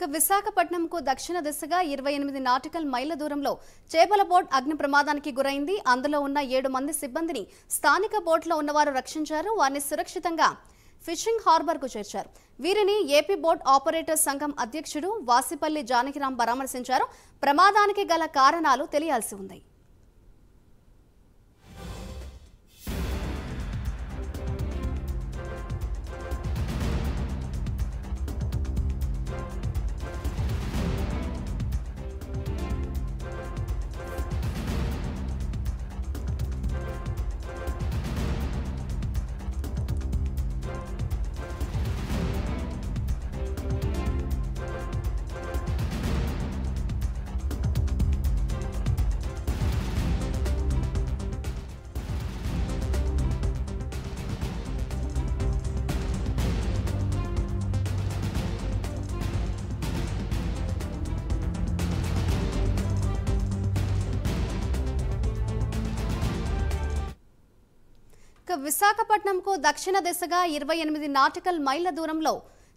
విశాఖపట్నంకు దక్షిణ దిశగా 28 నాటికల్ మైళ్ల దూరంలో చేపల బోట్ అగ్ని ప్రమాదానికి గురైంది. అందులో ఉన్న 7 మంది సిబ్బందిని స్థానిక బోట్లో ఉన్నవారు రక్షించారు. వారిని సురక్షితంగా ఫిషింగ్ హార్బర్ కు చేర్చారు. వీరిని ఏపీ బోట్ ఆపరేటర్స్ సంఘం అధ్యక్షుడు వాసిపల్లి జానకిరాం పరామర్శించారు. ప్రమాదానికి గల కారణాలు తెలియాల్సి ఉంది. విశాఖపట్నంకు దక్షిణ దిశగా 28 నాటికల్ మైళ్ల దూరంలో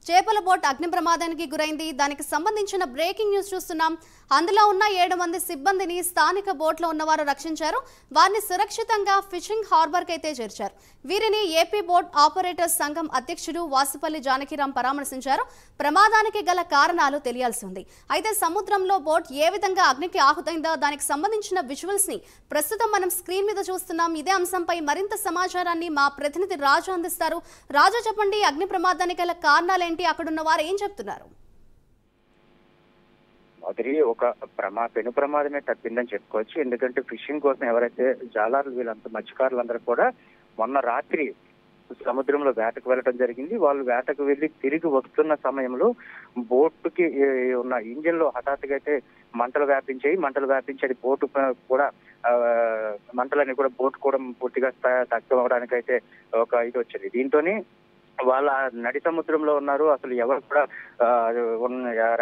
చేపల బోట్ అగ్ని ప్రమాదానికి గురైంది. దానికి సంబంధించిన బ్రేకింగ్ న్యూస్ చూస్తున్నాం. అందులో ఉన్న 7 మంది సిబ్బందిని స్థానిక బోట్లో ఉన్నవారు రక్షించారు. వారిని సురక్షితంగా ఫిషింగ్ హార్బర్ కి అయితే చేర్చారు. వీరిని ఏపీ బోట్ ఆపరేటర్స్ సంఘం అధ్యక్షుడు వాసిపల్లి జానకిరాం పరామర్శించారు. ప్రమాదానికి గల కారణాలు తెలియాల్సి ఉంది. అయితే సముద్రంలో బోట్ ఏ విధంగా అగ్నికి ఆహుతైందో దానికి సంబంధించిన విజువల్స్ ని ప్రస్తుతం మనం స్క్రీన్ మీద చూస్తున్నాం. ఇదే అంశంపై మరింత సమాచారాన్ని మా ప్రతినిధి రాజు అందిస్తారు. రాజు, చెప్పండి, అగ్ని ప్రమాదానికి గల కారణాలు ఏంటి? అక్కడున్న వారు ఏం చెప్తున్నారు? అది ఒక పెను ప్రమాదమే తప్పిందని చెప్పుకోవచ్చు. ఎందుకంటే ఫిషింగ్ కోసం ఎవరైతే జాలార్లు వీళ్ళంతా మత్స్యకారులందరూ కూడా మొన్న రాత్రి సముద్రంలో వేటకు వెళ్ళడం జరిగింది. వాళ్ళు వేటకు వెళ్లి తిరిగి వస్తున్న సమయంలో బోటుకి ఉన్న ఇంజిన్ లో హఠాత్తుగా అయితే మంటలు వ్యాపించి అది బోటు కూడా మంటలన్నీ కూడా బోటు కూడా పూర్తిగా దగ్ధం అవడానికి అయితే ఒక ఇది వచ్చింది. దీంతోని వాళ్ళ నడి సముద్రంలో ఉన్నారు. అసలు ఎవరు కూడా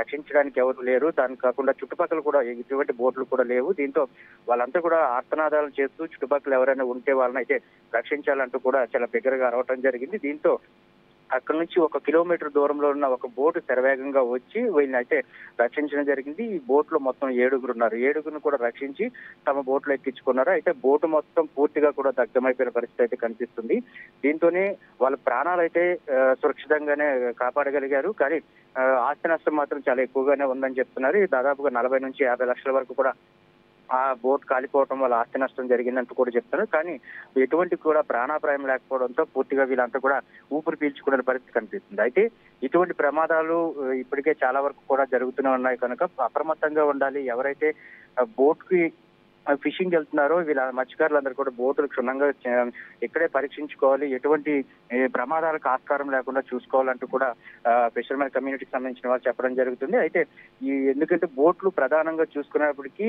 రక్షించడానికి ఎవరు లేరు. దానికి కాకుండా చుట్టుపక్కల కూడా ఎటువంటి బోట్లు కూడా లేవు. దీంతో వాళ్ళంతా కూడా ఆర్తనాదాలు చేస్తూ చుట్టుపక్కల ఎవరైనా ఉంటే వాళ్ళని అయితే రక్షించాలంటూ కూడా చాలా బిగ్గరగా అరవటం జరిగింది. దీంతో అక్కడ నుంచి 1 కిలోమీటర్ దూరంలో ఉన్న ఒక బోటు శరవేగంగా వచ్చి వీళ్ళని అయితే రక్షించడం జరిగింది. ఈ బోట్ లో మొత్తం 7 ఉన్నారు. 7 కూడా రక్షించి తమ బోట్లో ఎక్కించుకున్నారు. అయితే బోటు మొత్తం పూర్తిగా కూడా దగ్ధమైపోయిన పరిస్థితి అయితే కనిపిస్తుంది. దీంతోనే వాళ్ళ ప్రాణాలు అయితే సురక్షితంగానే కాపాడగలిగారు. కానీ ఆస్తి నష్టం మాత్రం చాలా ఎక్కువగానే ఉందని చెప్తున్నారు. దాదాపుగా 40 నుంచి 50 లక్షల వరకు కూడా ఆ బోట్ కాలిపోవడం వల్ల ఆస్తి నష్టం జరిగిందంటూ కూడా చెప్తున్నారు. కానీ ఎటువంటి కూడా ప్రాణాపాయం లేకపోవడంతో పూర్తిగా వీళ్ళంతా కూడా ఊపిరి పీల్చుకునే పరిస్థితి కనిపిస్తుంది. అయితే ఇటువంటి ప్రమాదాలు ఇప్పటికే చాలా వరకు కూడా జరుగుతూనే ఉన్నాయి కనుక అప్రమత్తంగా ఉండాలి. ఎవరైతే బోట్ కి ఫిషింగ్ వెళ్తున్నారో వీళ్ళ మత్స్యకారులందరూ కూడా బోటులు క్షుణ్ణంగా ఇక్కడే పరీక్షించుకోవాలి. ఎటువంటి ప్రమాదాలకు ఆస్కారం లేకుండా చూసుకోవాలంటూ కూడా ఫిషర్మెన్ కమ్యూనిటీకి సంబంధించిన వాళ్ళు చెప్పడం జరుగుతుంది. అయితే ఎందుకంటే బోట్లు ప్రధానంగా చూసుకునేప్పటికీ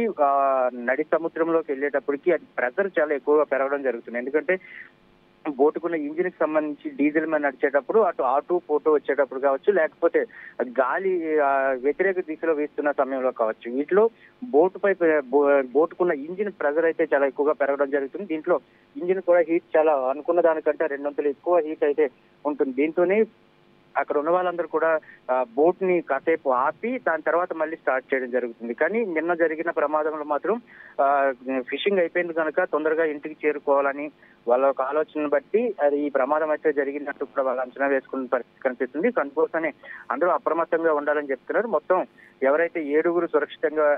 నడి సముద్రంలోకి వెళ్ళేటప్పటికి అది ప్రెజర్ చాలా ఎక్కువగా పెరగడం జరుగుతుంది. ఎందుకంటే బోటుకున్న ఇంజిన్ కి సంబంధించి డీజిల్ మీద నడిచేటప్పుడు అటు పోటు వచ్చేటప్పుడు కావచ్చు, లేకపోతే గాలి వ్యతిరేక దిశలో వీస్తున్న సమయంలో కావచ్చు, వీటిలో బోటుకున్న ఇంజిన్ ప్రెజర్ అయితే చాలా ఎక్కువగా పెరగడం జరుగుతుంది. దీంట్లో ఇంజిన్ కూడా హీట్ చాలా అనుకున్న దానికంటే 200 ఎక్కువ హీట్ అయితే ఉంటుంది. దీంతోనే అక్కడ ఉన్న వాళ్ళందరూ కూడా బోట్ ని కాసేపు ఆపి దాని తర్వాత మళ్ళీ స్టార్ట్ చేయడం జరుగుతుంది. కానీ నిన్న జరిగిన ప్రమాదంలో మాత్రం ఫిషింగ్ అయిపోయింది కనుక తొందరగా ఇంటికి చేరుకోవాలని వాళ్ళ ఒక ఆలోచనను బట్టి అది ఈ ప్రమాదం అయితే జరిగినట్టు కూడా వాళ్ళు అంచనా వేసుకున్న పరిస్థితి కనిపిస్తుంది. అందుకోసమే అందరూ అప్రమత్తంగా ఉండాలని చెప్తున్నారు. మొత్తం ఎవరైతే 7 సురక్షితంగా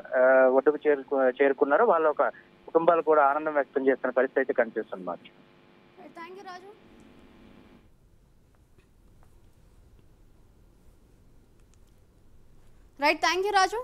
ఒడ్డుకు చేరుకున్నారో వాళ్ళ ఒక కుటుంబాలు కూడా ఆనందం వ్యక్తం చేస్తున్న పరిస్థితి అయితే కనిపిస్తుంది. Right, thank you Raju.